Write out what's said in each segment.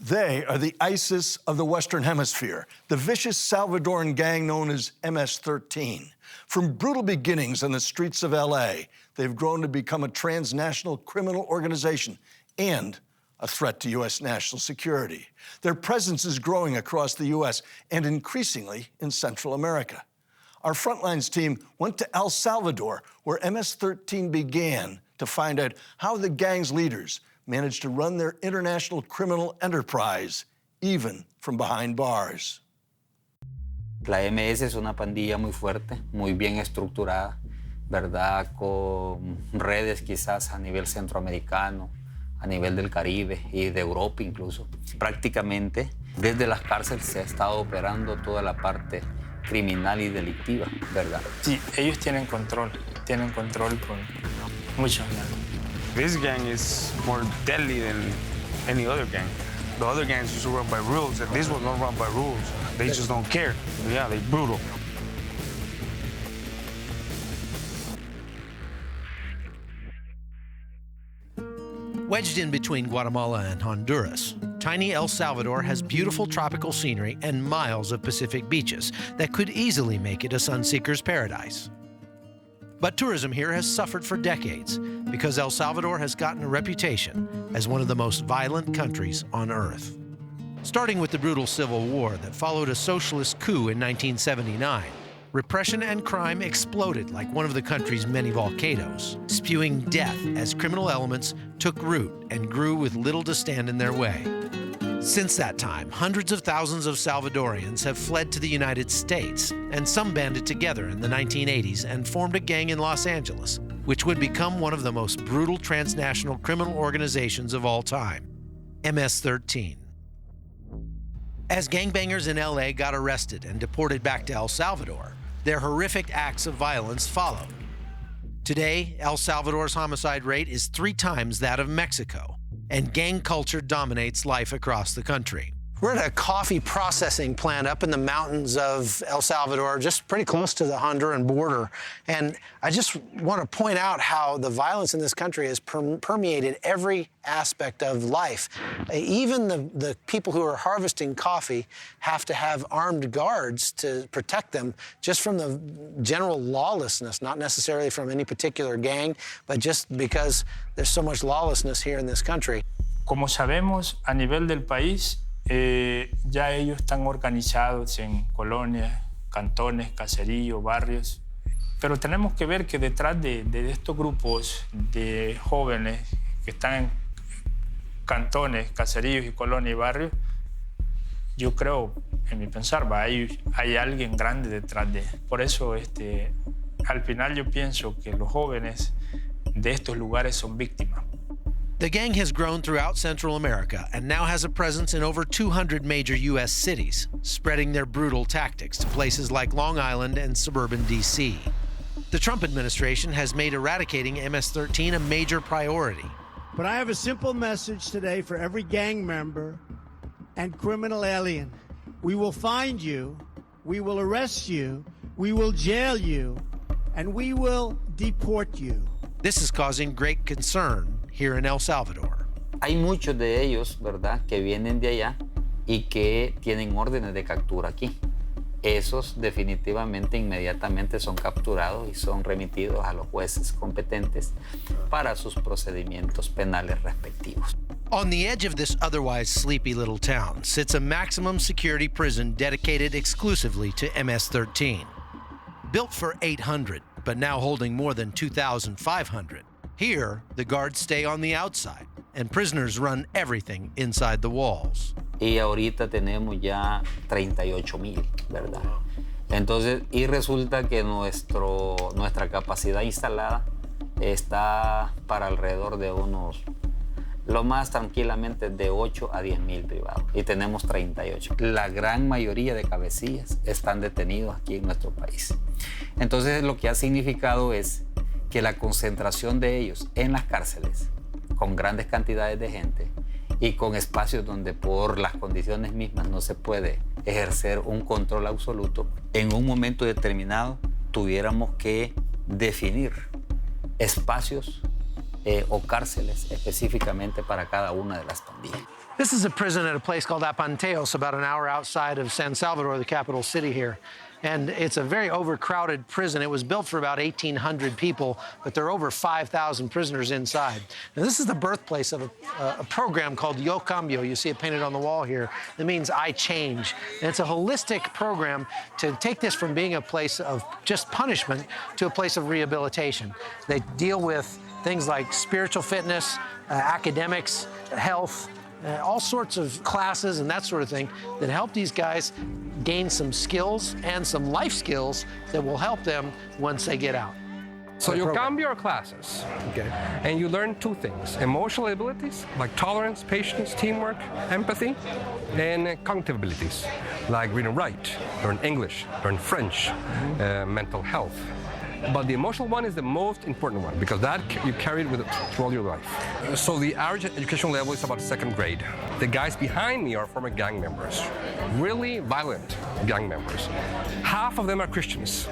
They are the ISIS of the Western Hemisphere, the vicious Salvadoran gang known as MS-13. From brutal beginnings on the streets of LA, they've grown to become a transnational criminal organization and a threat to U.S. national security. Their presence is growing across the U.S. and increasingly in Central America. Our Frontlines team went to El Salvador, where MS-13 began, to find out how the gang's leaders managed to run their international criminal enterprise, even from behind bars. La MS es una pandilla muy fuerte, muy bien estructurada, ¿verdad? Con redes quizás a nivel centroamericano, a nivel del Caribe y de Europa incluso. Prácticamente desde las cárceles se ha estado operando toda la parte criminal y delictiva, ¿verdad? Sí, ellos tienen control con muchos gangs. This gang is more deadly than any other gang. The other gangs used to run by rules, and this one don't run by rules. They just don't care. Yeah, they're brutal. Wedged in between Guatemala and Honduras, tiny El Salvador has beautiful tropical scenery and miles of Pacific beaches that could easily make it a sunseeker's paradise. But tourism here has suffered for decades because El Salvador has gotten a reputation as one of the most violent countries on earth. Starting with the brutal civil war that followed a socialist coup in 1979, repression and crime exploded like one of the country's many volcanoes, spewing death as criminal elements took root and grew with little to stand in their way. Since that time, hundreds of thousands of Salvadorians have fled to the United States, and some banded together in the 1980s and formed a gang in Los Angeles, which would become one of the most brutal transnational criminal organizations of all time, MS-13. As gangbangers in LA got arrested and deported back to El Salvador, their horrific acts of violence followed. Today, El Salvador's homicide rate is 3 times that of Mexico, and gang culture dominates life across the country. We're at a coffee processing plant up in the mountains of El Salvador, just pretty close to the Honduran border. And I just want to point out how the violence in this country has permeated every aspect of life. Even the people who are harvesting coffee have to have armed guards to protect them just from the general lawlessness, not necessarily from any particular gang, but just because there's so much lawlessness here in this country. Como sabemos, a nivel del país, ya ellos están organizados en colonias, cantones, caseríos, barrios. Pero tenemos que ver que detrás de estos grupos de jóvenes que están en cantones, caseríos y colonias y barrios, yo creo, en mi pensar, hay alguien grande detrás de. Por eso, al final yo pienso que los jóvenes de estos lugares son víctimas. The gang has grown throughout Central America and now has a presence in over 200 major U.S. cities, spreading their brutal tactics to places like Long Island and suburban D.C. The Trump administration has made eradicating MS-13 a major priority. But I have a simple message today for every gang member and criminal alien. We will find you, we will arrest you, we will jail you, and we will deport you. This is causing great concern here in El Salvador. Hay muchos de ellos, ¿verdad?, que vienen de allá y que tienen órdenes de captura aquí. Esos definitivamente inmediatamente son capturados y son remitidos a los jueces competentes para sus procedimientos penales respectivos. On the edge of this otherwise sleepy little town sits a maximum security prison dedicated exclusively to MS-13. Built for 800, but now holding more than 2,500. Here, the guards stay on the outside, and prisoners run everything inside the walls. Y ahorita tenemos ya 38,000, ¿verdad? Entonces, y resulta que nuestra capacidad instalada está para alrededor de unos, lo más tranquilamente, de 8 a 10,000 privados. Y tenemos 38. La gran mayoría de cabecillas están detenidos aquí en nuestro país. Entonces, lo que ha significado es que la concentración de ellos en las cárceles, con grandes cantidades de gente y con espacios donde por las condiciones mismas no se puede ejercer un control absoluto, en un momento determinado tuviéramos que definir espacios o cárceles específicamente para cada una de las pandillas. This is a prison at a place called Apanteos, about an hour outside of San Salvador, the capital city here. And it's a very overcrowded prison. It was built for about 1,800 people, but there are over 5,000 prisoners inside. Now, this is the birthplace of a program called Yo Cambio. You see it painted on the wall here. It means I change. And it's a holistic program to take this from being a place of just punishment to a place of rehabilitation. They deal with things like spiritual fitness, academics, health, all sorts of classes and that sort of thing that help these guys gain some skills and some life skills that will help them once they get out. So you cambio your classes, Okay. and you learn two things: emotional abilities like tolerance, patience, teamwork, empathy, and cognitive abilities like read and write, learn English, learn French, mental health. But the emotional one is the most important one because that you carry it with through all your life. So the average education level is about second grade. The guys behind me are former gang members, really violent gang members. Half of them are Christians,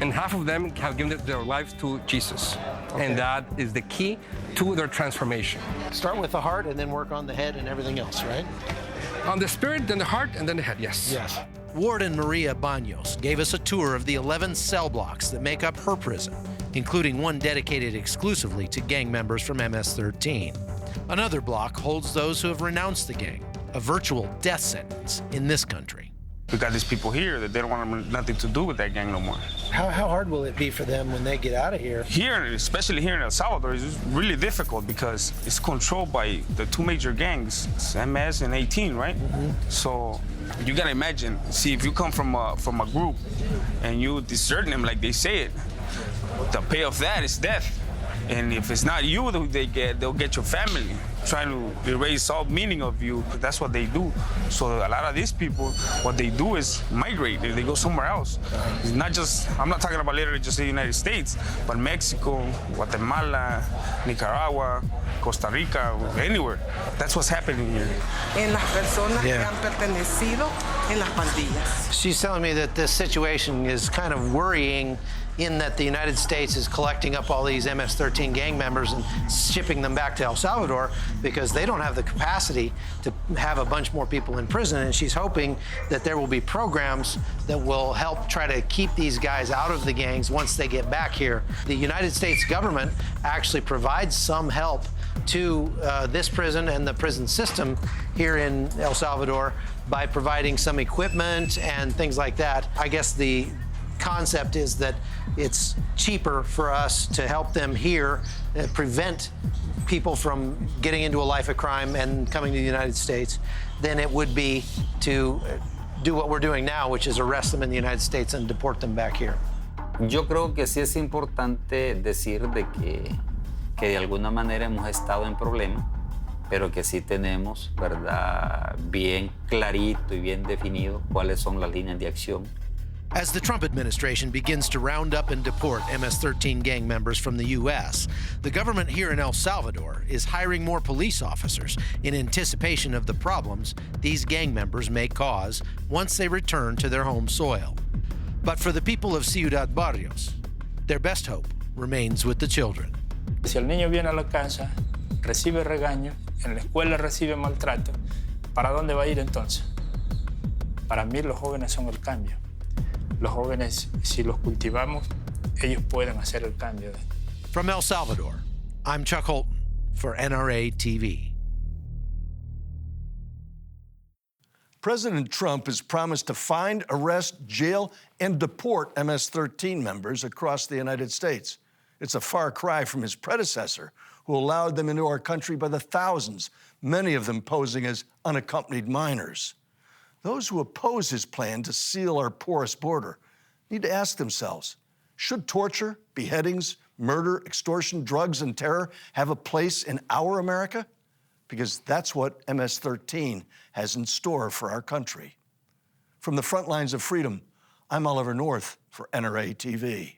and half of them have given their lives to Jesus. Okay. And that is the key to their transformation. Start with the heart and then work on the head and everything else, right? On the spirit, then the heart, and then the head, yes. Yes. Warden Maria Baños gave us a tour of the 11 cell blocks that make up her prison, including one dedicated exclusively to gang members from MS-13. Another block holds those who have renounced the gang, a virtual death sentence in this country. We got these people here that they don't want nothing to do with that gang no more. How hard will it be for them when they get out of here? Here, especially here in El Salvador, it's really difficult because it's controlled by the two major gangs, it's MS and 18, right? Mm-hmm. So you gotta imagine, see, if you come from a group and you desert them like they say it, the pay of that is death. And if it's not you they'll get your family, trying to erase all meaning of you. That's what they do. So a lot of these people, what they do is migrate. They go somewhere else. It's not just, I'm not talking about literally just the United States, but Mexico, Guatemala, Nicaragua, Costa Rica, anywhere. That's what's happening here. En las personas que han pertenecido en las pandillas. She's telling me that this situation is kind of worrying in that the United States is collecting up all these MS-13 gang members and shipping them back to El Salvador because they don't have the capacity to have a bunch more people in prison. And she's hoping that there will be programs that will help try to keep these guys out of the gangs once they get back here. The United States government actually provides some help to this prison and the prison system here in El Salvador by providing some equipment and things like that. I guess the concept is that it's cheaper for us to help them here, prevent people from getting into a life of crime and coming to the United States, than it would be to do what we're doing now, which is arrest them in the United States and deport them back here. Yo creo que sí es importante decir de que de alguna manera hemos estado en problema, pero que sí tenemos, ¿verdad?, bien clarito y bien definido cuáles son las líneas de acción. As the Trump administration begins to round up and deport MS-13 gang members from the U.S., the government here in El Salvador is hiring more police officers in anticipation of the problems these gang members may cause once they return to their home soil. But for the people of Ciudad Barrios, their best hope remains with the children. Si el niño viene a la casa, recibe regaño, en la escuela recibe maltrato, ¿para dónde va a ir entonces? Para mí los jóvenes son el cambio. Los jóvenes, si los cultivamos, ellos pueden hacer el cambio. From El Salvador, I'm Chuck Holton for NRA TV. President Trump has promised to find, arrest, jail, and deport MS-13 members across the United States. It's a far cry from his predecessor, who allowed them into our country by the thousands, many of them posing as unaccompanied minors. Those who oppose his plan to seal our porous border need to ask themselves, should torture, beheadings, murder, extortion, drugs, and terror have a place in our America? Because that's what MS-13 has in store for our country. From the front lines of freedom, I'm Oliver North for NRA TV.